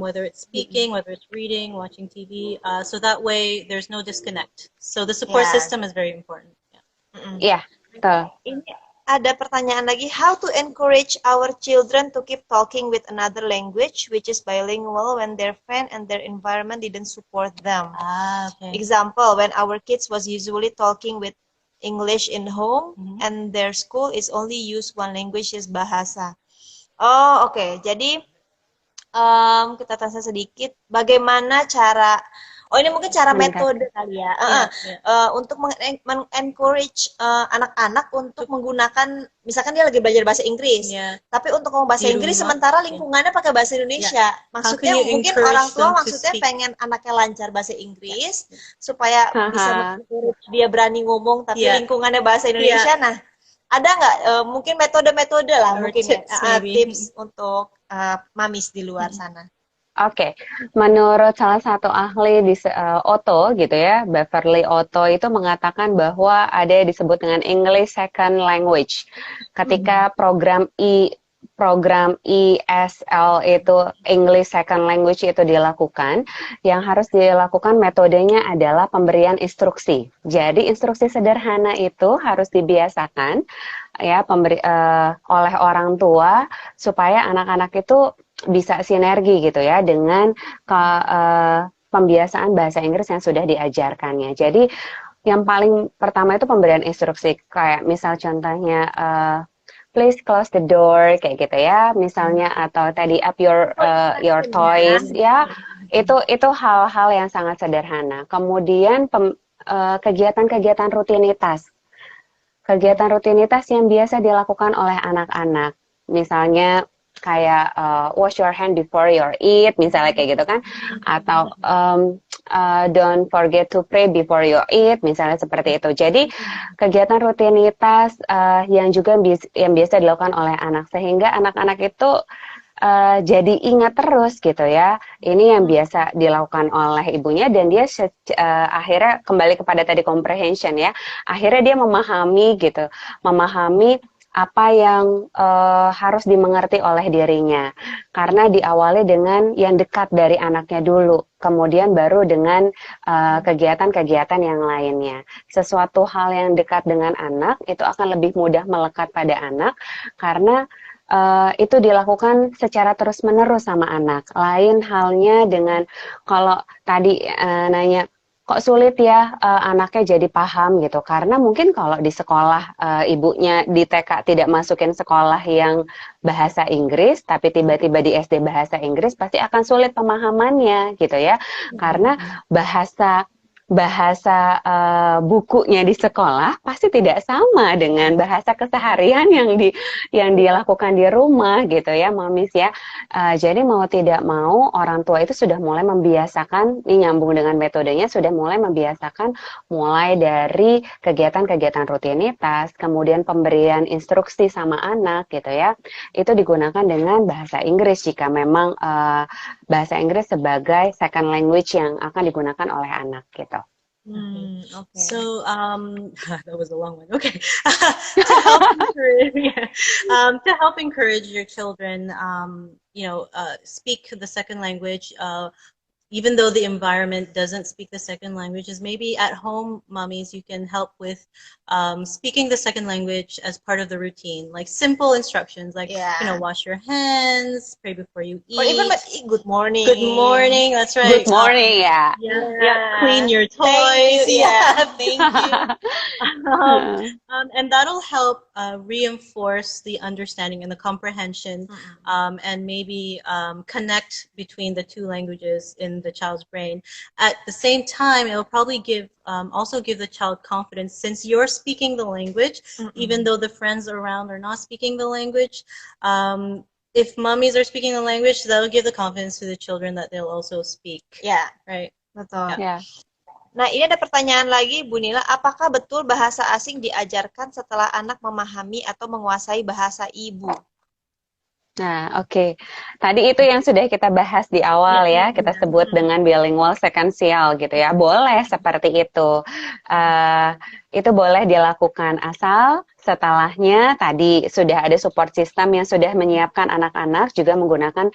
whether it's speaking, whether it's reading, watching TV. So that way there's no disconnect. So the support system is very important. Iya, betul. Ini ada pertanyaan lagi, how to encourage our children to keep talking with another language which is bilingual when their friend and their environment didn't support them. Okay. Example, when our kids was usually talking with English in home and their school is only use one language is bahasa. Oh, oke. Jadi kita tanya sedikit bagaimana cara ini mungkin cara metode kali ya. Untuk encourage anak-anak untuk menggunakan, misalkan dia lagi belajar bahasa Inggris, tapi untuk ngomong bahasa Inggris sementara lingkungannya pakai bahasa Indonesia. Maksudnya mungkin orang tua maksudnya pengen anaknya lancar bahasa Inggris supaya bisa dia berani ngomong tapi lingkungannya bahasa Indonesia. Nah, ada nggak mungkin metode-metode lah, mungkin tips untuk mamis di luar sana? Oke, menurut salah satu ahli di Otto gitu ya, Beverly Otto itu mengatakan bahwa ada yang disebut dengan English Second Language. Ketika program ESL itu English Second Language itu dilakukan, yang harus dilakukan metodenya adalah pemberian instruksi. Jadi instruksi sederhana itu harus dibiasakan ya oleh orang tua supaya anak-anak itu bisa sinergi gitu ya dengan pembiasaan bahasa Inggris yang sudah diajarkannya. Jadi yang paling pertama itu pemberian instruksi, kayak misal contohnya please close the door kayak gitu ya, misalnya, atau tadi up your toys ya. Itu hal-hal yang sangat sederhana. Kemudian kegiatan-kegiatan rutinitas. Kegiatan rutinitas yang biasa dilakukan oleh anak-anak. Misalnya kayak wash your hand before you eat, misalnya kayak gitu kan, atau don't forget to pray before you eat, misalnya seperti itu. Jadi kegiatan rutinitas yang juga yang biasa dilakukan oleh anak, sehingga anak-anak itu jadi ingat terus gitu ya. Ini yang biasa dilakukan oleh ibunya, dan dia akhirnya kembali kepada tadi comprehension ya. Akhirnya dia memahami gitu, memahami apa yang harus dimengerti oleh dirinya. Karena diawali dengan yang dekat dari anaknya dulu, kemudian baru dengan kegiatan-kegiatan yang lainnya. Sesuatu hal yang dekat dengan anak itu akan lebih mudah melekat pada anak, karena itu dilakukan secara terus-menerus sama anak. Lain halnya dengan kalau tadi nanya, kok sulit ya anaknya jadi paham gitu, karena mungkin kalau di sekolah ibunya di TK tidak masukin sekolah yang bahasa Inggris, tapi tiba-tiba di SD bahasa Inggris, pasti akan sulit pemahamannya gitu ya, karena bahasa bukunya di sekolah pasti tidak sama dengan bahasa keseharian yang dilakukan di rumah gitu ya, Mamis ya. Jadi mau tidak mau orang tua itu sudah mulai membiasakan, ini nyambung dengan metodenya, sudah mulai membiasakan mulai dari kegiatan-kegiatan rutinitas, kemudian pemberian instruksi sama anak gitu ya. Itu digunakan dengan bahasa Inggris jika memang bahasa Inggris sebagai second language yang akan digunakan oleh anak gitu. Okay. So that was a long one. Okay, to help encourage your children, speak the second language. Even though the environment doesn't speak the second languages, maybe at home, mommies, you can help with speaking the second language as part of the routine, like simple instructions, like wash your hands, pray before you eat, or even like good morning. Good morning, that's right. Good morning, yeah. Clean your toys. Thank you. And that'll help reinforce the understanding and the comprehension, and maybe connect between the two languages in the child's brain. At the same time, it will probably also give the child confidence, since you're speaking the language, even though the friends around are not speaking the language. If mummies are speaking the language, that'll give the confidence to the children that they'll also speak. Yeah, right. Betul. Yeah. Nah, ini ada pertanyaan lagi, Bu Nila. Apakah betul bahasa asing diajarkan setelah anak memahami atau menguasai bahasa ibu? Nah, oke. Tadi itu yang sudah kita bahas di awal ya, kita sebut dengan bilingual sequential gitu ya. Boleh seperti itu. Itu boleh dilakukan asal setelahnya tadi sudah ada support system yang sudah menyiapkan anak-anak juga menggunakan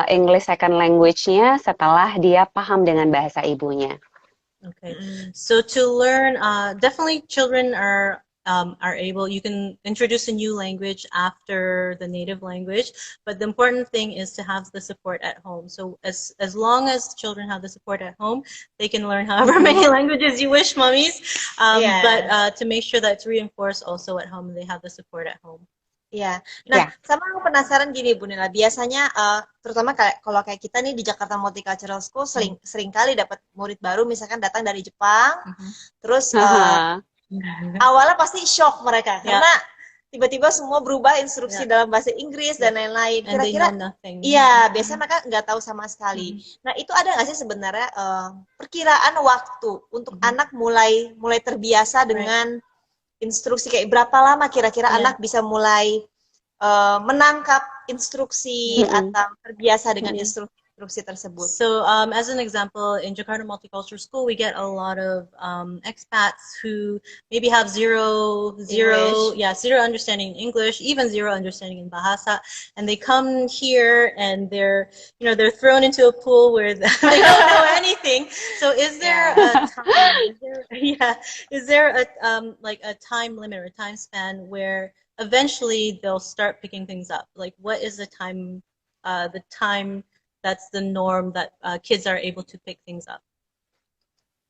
English second language-nya setelah dia paham dengan bahasa ibunya. Okay, so to learn, definitely children are able, you can introduce a new language after the native language, but the important thing is to have the support at home. So as long as children have the support at home, they can learn however many languages you wish, mummies. But to make sure that it's reinforced also at home, they have the support at home. Ya, nah sama aku penasaran gini Bu Nila, biasanya terutama kalau kayak kita nih di Jakarta Multicultural School sering kali dapat murid baru misalkan datang dari Jepang, terus awalnya pasti shock mereka karena tiba-tiba semua berubah instruksi dalam bahasa Inggris dan lain-lain. Kira-kira biasanya mereka nggak tahu sama sekali. Nah itu ada nggak sih sebenarnya perkiraan waktu untuk anak mulai terbiasa dengan instruksi, kayak berapa lama kira-kira anak bisa mulai menangkap instruksi atau terbiasa dengan instruksi tersebut? So as an example, in Jakarta Multicultural School, we get a lot of expats who maybe have zero understanding in English, even zero understanding in Bahasa, and they come here and they're thrown into a pool where they don't know anything. So is there a time? Is there a like a time limit or a time span where eventually they'll start picking things up. Like, what is the time that's the norm that kids are able to pick things up?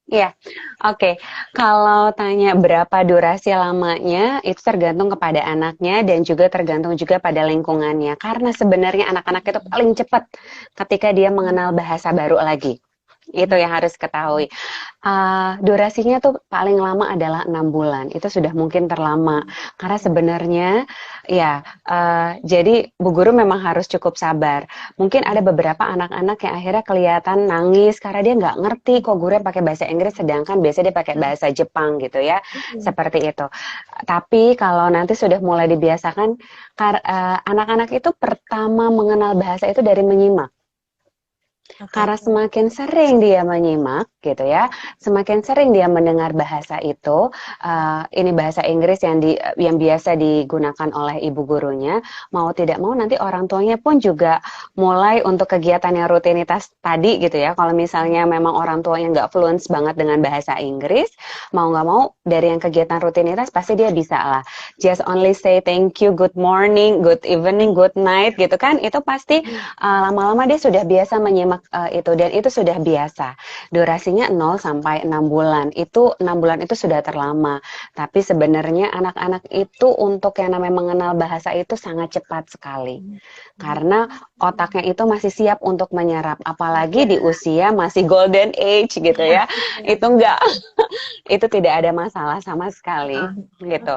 Iya, oke. Kalau tanya berapa durasi lamanya, itu tergantung kepada anaknya dan juga tergantung juga pada lingkungannya. Karena sebenarnya anak-anak itu paling cepat ketika dia mengenal bahasa baru lagi. Itu yang harus ketahui. Durasinya tuh paling lama adalah 6 bulan. Itu sudah mungkin terlama. Karena sebenarnya ya, jadi Bu Guru memang harus cukup sabar. Mungkin ada beberapa anak-anak yang akhirnya kelihatan nangis karena dia nggak ngerti kok gurunya pakai bahasa Inggris sedangkan biasanya dia pakai bahasa Jepang gitu ya. Seperti itu. Tapi kalau nanti sudah mulai dibiasakan, anak-anak itu pertama mengenal bahasa itu dari menyimak. Karena semakin sering dia menyimak gitu ya, semakin sering dia mendengar bahasa itu, ini bahasa Inggris yang biasa digunakan oleh ibu gurunya, mau tidak mau nanti orang tuanya pun juga mulai untuk kegiatan yang rutinitas tadi gitu ya. Kalau misalnya memang orang tuanya nggak fluent banget dengan bahasa Inggris, mau nggak mau dari yang kegiatan rutinitas pasti dia bisa lah. Just only say thank you, good morning, good evening, good night gitu kan, itu pasti lama-lama dia sudah biasa menyimak itu dan itu sudah biasa. Durasinya 0 sampai 6 bulan. 6 bulan itu sudah terlama. Tapi sebenarnya anak-anak itu untuk yang namanya mengenal bahasa itu sangat cepat sekali. Karena otaknya itu masih siap untuk menyerap, apalagi di usia masih golden age gitu ya. Itu enggak itu tidak ada masalah sama sekali gitu.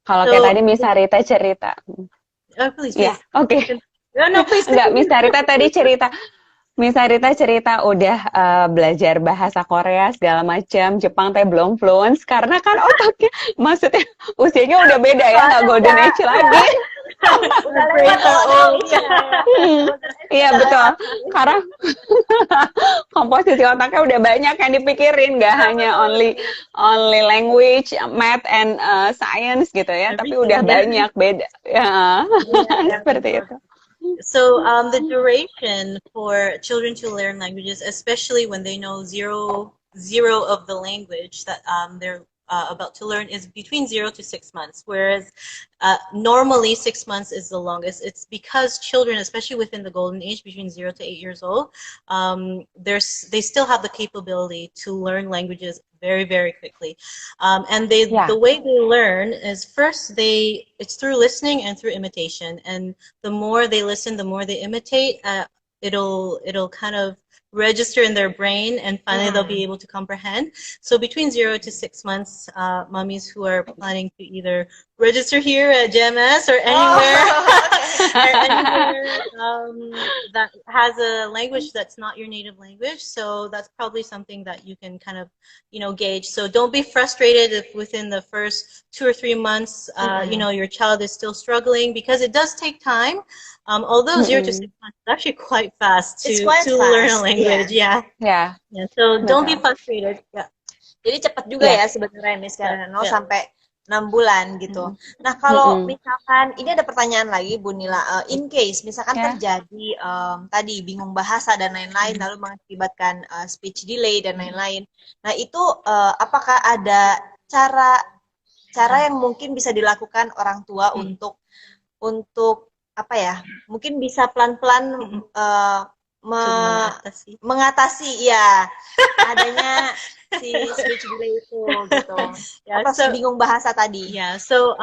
Kalau kayak tadi Miss Sarita cerita. Please. Ya, oke. No, please. Enggak, Miss Sarita tadi cerita. Miss Sarita cerita udah belajar bahasa Korea segala macam, Jepang teh belum fluent karena kan otaknya, maksudnya usianya udah beda ya, nggak golden age lagi. Udah lewat Iya betul, karena komposisi otaknya udah banyak yang dipikirin, nggak hanya only language, math and science gitu ya, tapi udah banyak beda, ya seperti itu. So the duration for children to learn languages, especially when they know zero of the language that they're about to learn, is between 0 to 6 months, whereas normally 6 months is the longest. It's because children, especially within the golden age, between 0 to 8 years old, they still have the capability to learn languages very, very quickly. And the way they learn is first it's through listening and through imitation. And the more they listen, the more they imitate, it'll kind of register in their brain, and finally they'll be able to comprehend. So between 0 to 6 months, mummies who are planning to either register here at JMS or anywhere, that has a language that's not your native language. So that's probably something that you can kind of, gauge. So don't be frustrated if within the first 2 or 3 months, your child is still struggling, because it does take time. Although 0 to 6 months is actually quite fast to learn a language. Yeah. So don't be frustrated. Yeah. Jadi cepat juga ya sebenarnya Miss, karena 0 sampai 6 bulan gitu. Nah, kalau misalkan ini ada pertanyaan lagi Bu Nila, in case misalkan terjadi tadi bingung bahasa dan lain-lain, lalu mengakibatkan speech delay dan lain-lain. Nah, itu apakah ada cara yang mungkin bisa dilakukan orang tua untuk apa ya? Mungkin bisa pelan-pelan mengatasi ya adanya si speech delay itu gitu. Apa sih bingung bahasa tadi? Yeah. So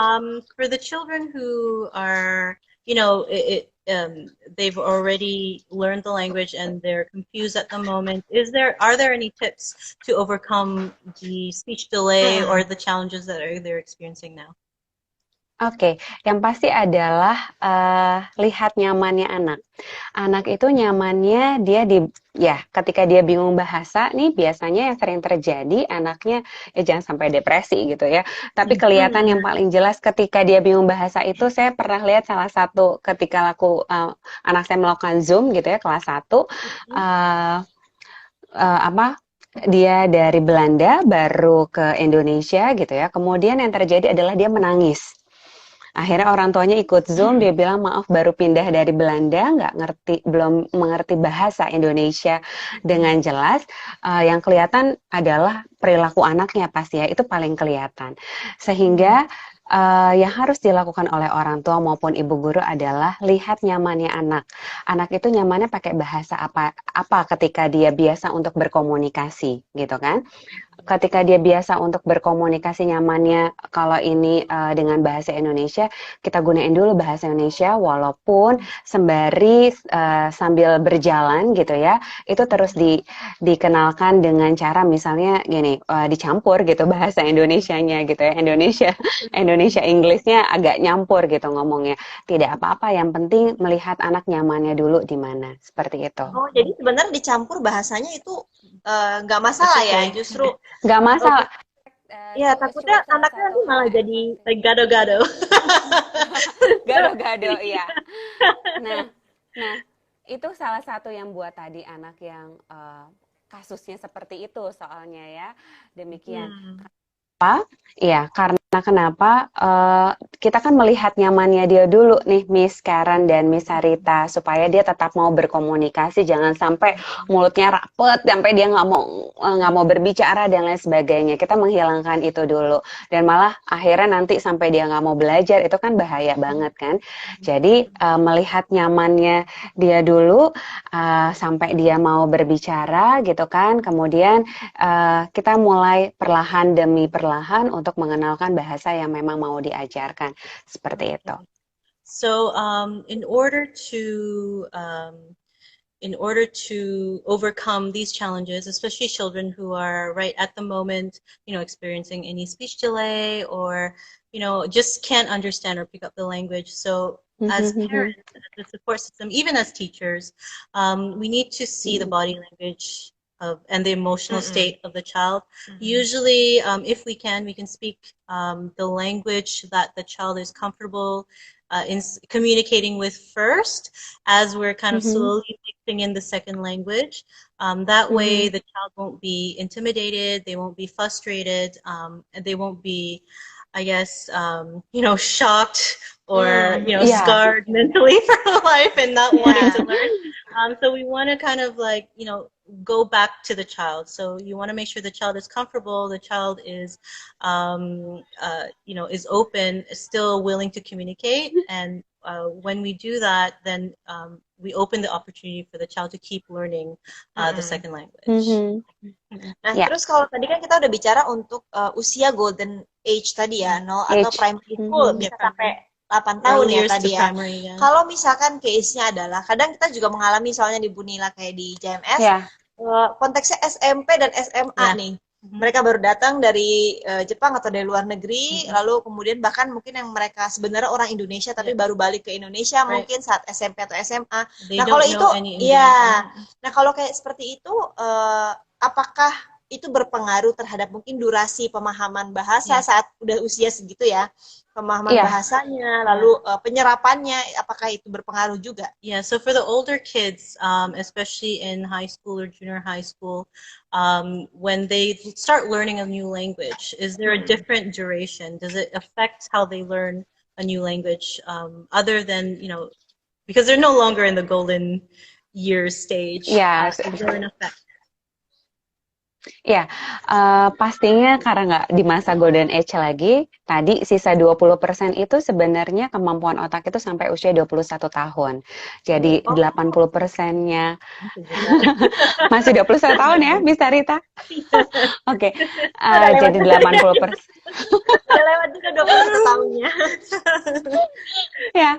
for the children who are, they've already learned the language and they're confused at the moment, are there any tips to overcome the speech delay or the challenges that they're experiencing now? Oke, yang pasti adalah lihat nyamannya anak. Anak itu nyamannya ketika dia bingung bahasa nih, biasanya yang sering terjadi anaknya jangan sampai depresi gitu ya. Tapi kelihatan yang paling jelas ketika dia bingung bahasa itu, saya pernah lihat salah satu ketika anak saya melakukan Zoom gitu ya, kelas 1 dia dari Belanda baru ke Indonesia gitu ya. Kemudian yang terjadi adalah dia menangis. Akhirnya orang tuanya ikut Zoom, dia bilang maaf baru pindah dari Belanda, belum mengerti bahasa Indonesia dengan jelas. Yang kelihatan adalah perilaku anaknya pasti ya, itu paling kelihatan. Sehingga yang harus dilakukan oleh orang tua maupun ibu guru adalah lihat nyamannya anak. Anak itu nyamannya pakai bahasa apa ketika dia biasa untuk berkomunikasi, gitu kan? Ketika dia biasa untuk berkomunikasi nyamannya kalau ini dengan bahasa Indonesia, kita gunain dulu bahasa Indonesia walaupun sembari sambil berjalan gitu ya, itu terus dikenalkan dengan cara misalnya gini, dicampur gitu bahasa Indonesianya gitu ya, Indonesia Inggrisnya agak nyampur gitu ngomongnya. Tidak apa-apa, yang penting melihat anak nyamannya dulu di mana, seperti itu. Oh, jadi sebenarnya dicampur bahasanya itu nggak masalah ya, Okay. justru Nggak masalah. ya takutnya anaknya nanti malah jadi gado-gado. Gado-gado, iya. Nah, nah itu salah satu yang buat tadi anak yang kasusnya seperti itu soalnya ya. Demikian. Iya, karena kenapa kita kan melihat nyamannya dia dulu nih, Miss Karen dan Miss Sarita, supaya dia tetap mau berkomunikasi, jangan sampai mulutnya rapet, sampai dia nggak mau berbicara dan lain sebagainya. Kita menghilangkan itu dulu, dan malah akhirnya nanti sampai dia nggak mau belajar, itu kan bahaya banget kan. Jadi melihat nyamannya dia dulu sampai dia mau berbicara gitu kan, kemudian kita mulai perlahan demi perlahan untuk mengenalkan bahasa yang memang mau diajarkan, seperti itu. So, in order to overcome these challenges, especially children who are right at the moment, experiencing any speech delay or, just can't understand or pick up the language. So as parents, as the support system, even as teachers, we need to see the body language and the emotional state of the child. Usually, if we can speak the language that the child is comfortable in communicating with first, as we're kind of slowly mixing in the second language. That way, the child won't be intimidated, they won't be frustrated, and they won't be, I guess, shocked or scarred mentally for life and not wanting to learn. So we want to kind of like go back to the child. So you want to make sure the child is comfortable, the child is is open, still willing to communicate, and when we do that, then we open the opportunity for the child to keep learning the second language. Nah, terus kalau tadi kan kita udah bicara untuk usia golden age tadi ya, 0 atau primary school, bisa sampai 8 tahun ya tadi ya. Kalau misalkan case-nya adalah, kadang kita juga mengalami soalnya di Bu Nila kayak di JMS, konteksnya SMP dan SMA nih. Mereka baru datang dari Jepang atau dari luar negeri, lalu kemudian bahkan mungkin yang mereka sebenarnya orang Indonesia tapi baru balik ke Indonesia mungkin saat SMP atau SMA. Nah kalau itu, nah kalau kayak seperti itu, apakah itu berpengaruh terhadap mungkin durasi pemahaman bahasa saat udah usia segitu ya? Pemahaman bahasanya, lalu penyerapannya, apakah itu berpengaruh juga? Yeah, so for the older kids, especially in high school or junior high school, when they start learning a new language, is there a different duration? Does it affect how they learn a new language, other than, because they're no longer in the golden years stage? Yeah. Is there an effect? Ya, pastinya karena nggak di masa golden age lagi, tadi sisa 20% itu sebenarnya kemampuan otak itu sampai usia 21 tahun. Jadi 80%-nya masih 21 tahun ya, Bisa Rita? Oke, jadi 80%. Udah lewat juga 21 tahunnya. Ya,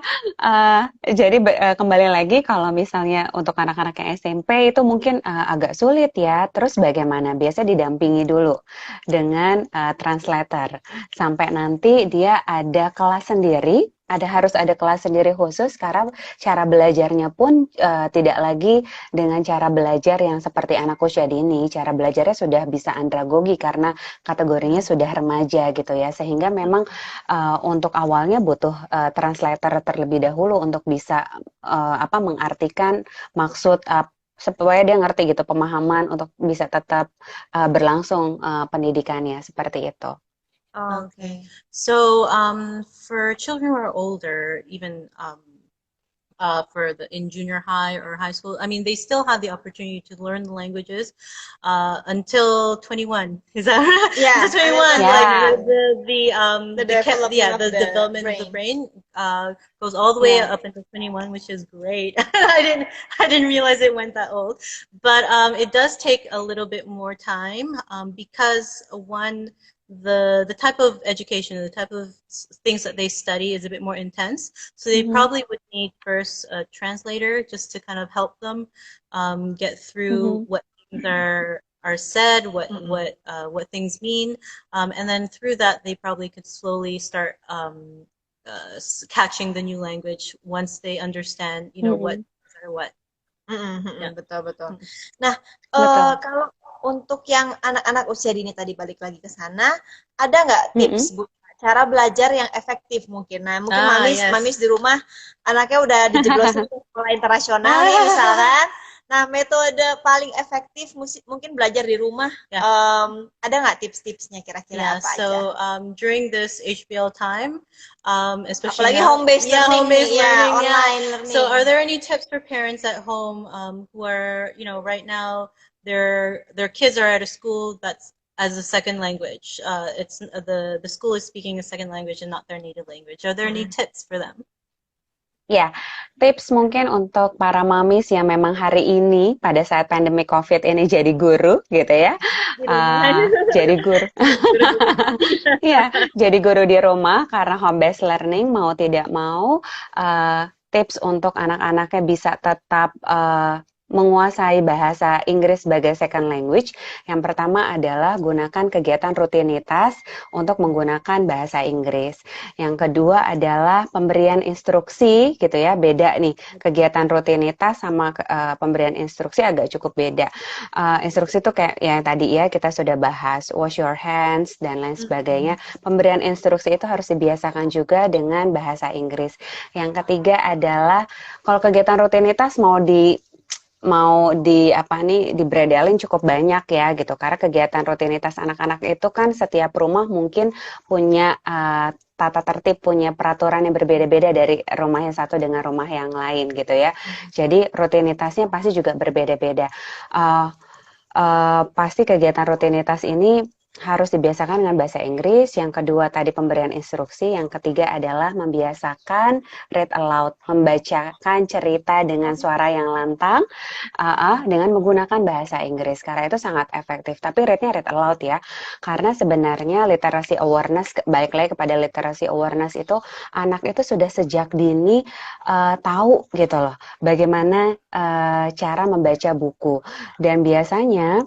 jadi kembali lagi kalau misalnya untuk anak-anak yang SMP itu mungkin agak sulit ya. Terus bagaimana? Biasa didampingi dulu dengan translator sampai nanti dia ada kelas sendiri. Harus ada kelas sendiri khusus karena cara belajarnya pun tidak lagi dengan cara belajar yang seperti anak usia dini. Cara belajarnya sudah bisa andragogi karena kategorinya sudah remaja gitu ya. Sehingga memang untuk awalnya butuh translator terlebih dahulu untuk bisa mengartikan maksud supaya dia ngerti gitu pemahaman untuk bisa tetap berlangsung pendidikannya seperti itu. Okay. So for children who are older, even in junior high or high school. I mean, they still have the opportunity to learn the languages until 21. Is that right? Yeah, Until 21, Yeah. like the development of the the development of the brain. brain goes all the way Yeah. up until 21, which is great. I didn't realize it went that old, but it does take a little bit more time because one the type of education, the type of things that they study is a bit more intense. So they Mhm. probably would need first a translator just to kind of help them get through Mhm. what things are said, Mm-mm. what things mean, and then through that they probably could slowly start catching the new language once they understand, you know, what Mhm. or what. Yeah. Betul betul. Nah, Betul. kalau untuk yang anak-anak usia dini tadi balik lagi ke sana, ada nggak Mhm. tips Bu cara belajar yang efektif mungkin? Nah, mungkin Ah, mamis yes. di rumah anaknya udah dijeblosin ke sekolah internasional nih misalkan. Nah, metode paling efektif mungkin belajar di rumah. Yeah. Ada nggak tips-tipsnya kira-kira Yeah, apa aja? so during this HBL time, especially Apalagi now, home-based yeah, learning nih, home-based ya learning, yeah. online So, learning. are there any tips for parents at home who are, you know, right now their kids are at a school that's as a second language? It's the school is speaking a second language and not their native language. Are there any Mm-mm. tips for them? Ya, tips mungkin untuk para mamis yang memang hari ini pada saat pandemi COVID ini jadi guru gitu ya. Di rumah aja. Jadi guru. Guru-guru. Iya, jadi guru di rumah karena home based learning mau tidak mau tips untuk anak-anaknya bisa tetap menguasai bahasa Inggris sebagai second language. Yang pertama adalah gunakan kegiatan rutinitas untuk menggunakan bahasa Inggris. Yang kedua adalah pemberian instruksi gitu ya, beda nih kegiatan rutinitas sama pemberian instruksi agak cukup beda. Instruksi itu kayak yang tadi ya kita sudah bahas, wash your hands dan lain sebagainya. Pemberian instruksi itu harus dibiasakan juga dengan bahasa Inggris. Yang ketiga adalah kalau kegiatan rutinitas mau di apa nih dibredelin cukup banyak ya gitu karena kegiatan rutinitas anak-anak itu kan setiap rumah mungkin punya tata tertib, punya peraturan yang berbeda-beda dari rumah yang satu dengan rumah yang lain gitu ya. Jadi rutinitasnya pasti juga berbeda-beda. Pasti kegiatan rutinitas ini harus dibiasakan dengan bahasa Inggris. Yang kedua tadi pemberian instruksi. Yang ketiga adalah membiasakan read aloud, membacakan cerita dengan suara yang lantang, dengan menggunakan bahasa Inggris. Karena itu sangat efektif. Tapi read aloud ya. Karena sebenarnya literasi awareness, balik lagi kepada literasi awareness itu, anak itu sudah sejak dini tahu gitu loh, bagaimana cara membaca buku. Dan biasanya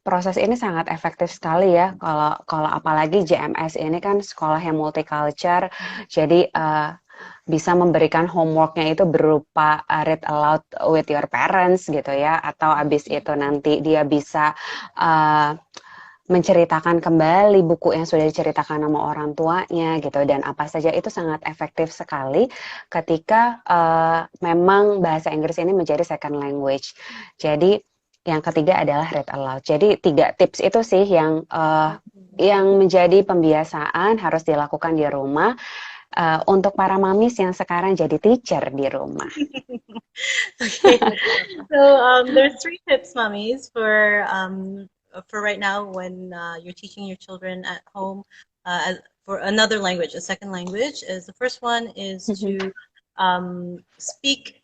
proses ini sangat efektif sekali ya kalau apalagi JMS ini kan sekolah yang multicultural, jadi bisa memberikan homeworknya itu berupa read aloud with your parents gitu ya, atau abis itu nanti dia bisa menceritakan kembali buku yang sudah diceritakan sama orang tuanya gitu, dan apa saja itu sangat efektif sekali ketika memang bahasa Inggris ini menjadi second language. Jadi yang ketiga adalah read aloud. Jadi 3 tips itu sih yang menjadi pembiasaan harus dilakukan di rumah untuk para mamis yang sekarang jadi teacher di rumah. Okay. So there's 3 tips, mummies, for right now when you're teaching your children at home for another language, a second language. Is the first one is to speak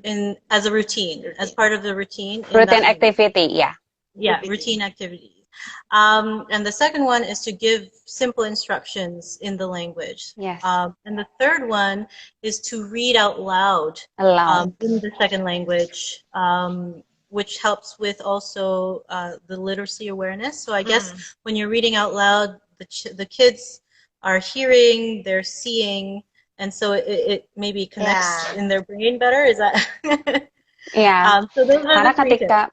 in as a routine, as part of the routine in that Routine language. activity, ya. Yeah, routine activities. And the second one is to give simple instructions in the language. Yes. And the third one is to read out loud Aloud. in the second language, which helps with also the literacy awareness. So I guess when you're reading out loud, the kids are hearing, they're seeing, and so it maybe connects in their brain better. Is that? Iya, So those are karena the 3 tips.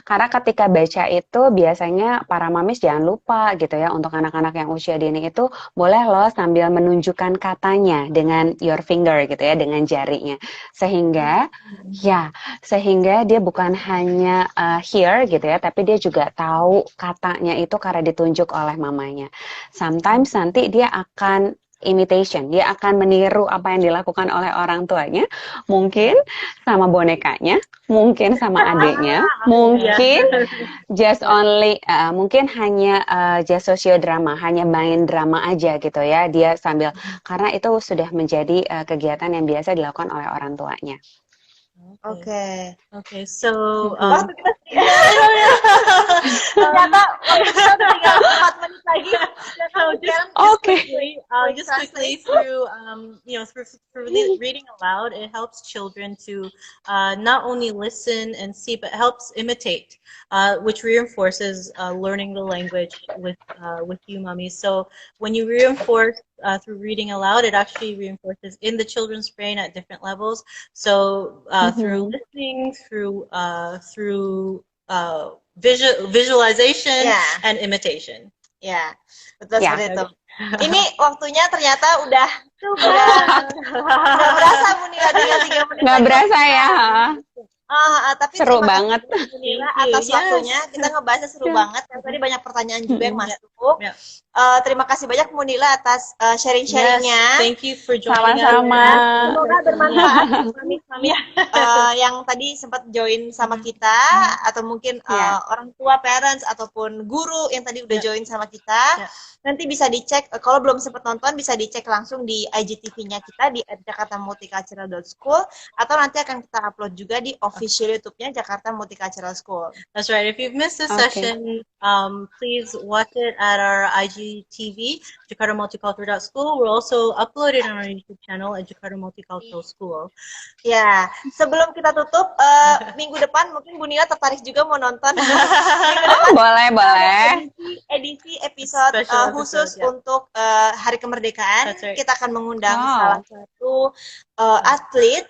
karena ketika baca itu biasanya para mamis jangan lupa gitu ya, untuk anak-anak yang usia dini itu boleh loh sambil menunjukkan katanya dengan your finger gitu ya, dengan jarinya. Sehingga dia bukan hanya hear gitu ya, tapi dia juga tahu katanya itu karena ditunjuk oleh mamanya. Sometimes nanti dia akan imitation. Dia akan meniru apa yang dilakukan oleh orang tuanya, mungkin sama bonekanya, mungkin sama adiknya, mungkin just only mungkin hanya just sosiodrama, hanya main drama aja gitu ya. Dia sambil karena itu sudah menjadi kegiatan yang biasa dilakukan oleh orang tuanya. Oke. Okay, so Waktu kita ternyata waktu kita udah tinggal 4 menit lagi. Just quickly through through reading aloud, it helps children to not only listen and see, but helps imitate, which reinforces learning the language with you, mommy. So when you reinforce through reading aloud, it actually reinforces in the children's brain at different levels. So through listening, through visualization and imitation. Ya, betul seperti itu. Ini waktunya ternyata udah berasa Bu Nila, tinggal 3 menit. Nggak berasa ya. Tapi seru banget Bu Nila atas waktunya. Kita ngebahasnya seru banget. Tadi banyak pertanyaan juga yang masuk. Terima kasih banyak Bu Nila atas sharing-sharingnya. Thank you for joining Sama-sama. Semoga bermanfaat mami yang tadi sempat join sama kita, atau mungkin orang tua, parents, ataupun guru yang tadi udah join sama kita. Nanti bisa dicek, kalau belum sempat nonton bisa dicek langsung di IGTV-nya kita di jakartamulticultural.school, atau nanti akan kita upload juga di official YouTube-nya Jakarta Multicultural School. That's right. If you've missed this session, please watch it at our IGTV, jakartamulticultural.school. We're also uploaded on our YouTube channel at Jakarta Multicultural School. Ya, sebelum kita tutup, minggu depan mungkin Bu Nila tertarik juga mau nonton. Boleh. Edisi episode khusus untuk Hari Kemerdekaan. Kita akan mengundang salah satu atlet,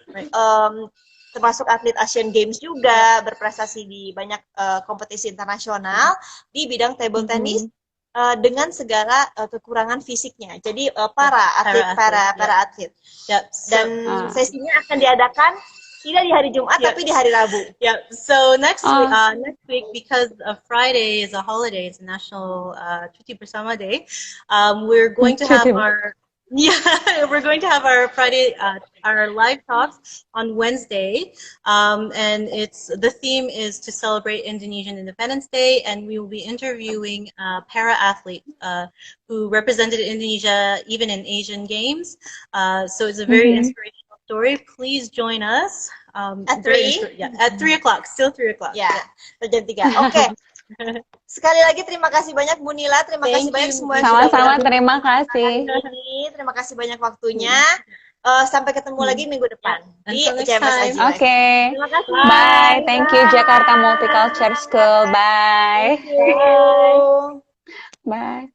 termasuk atlet Asian Games juga, berprestasi di banyak kompetisi internasional di bidang table tennis dengan segala kekurangan fisiknya. Jadi para atlet. Dan sesinya akan diadakan tidak di hari Jumat tapi di hari Rabu. So next week, because Friday is a holiday, it's a national Cuti Bersama Day. We're going to have we're going to have our Friday our live talks on Wednesday, and the theme is to celebrate Indonesian Independence Day, and we will be interviewing para athletes who represented Indonesia even in Asian Games. So it's a very inspirational story. Please join us at 3. At 3 o'clock, still 3 o'clock. Jam 3. Oke. Sekali lagi terima kasih banyak Bu Nila, terima kasih banyak semua. Sama-sama, terima kasih. Terima kasih banyak waktunya. Sampai ketemu lagi minggu depan di JMS Aji. Terima kasih. Bye. Thank you Jakarta Multicultural School. Bye. Thank you. Bye.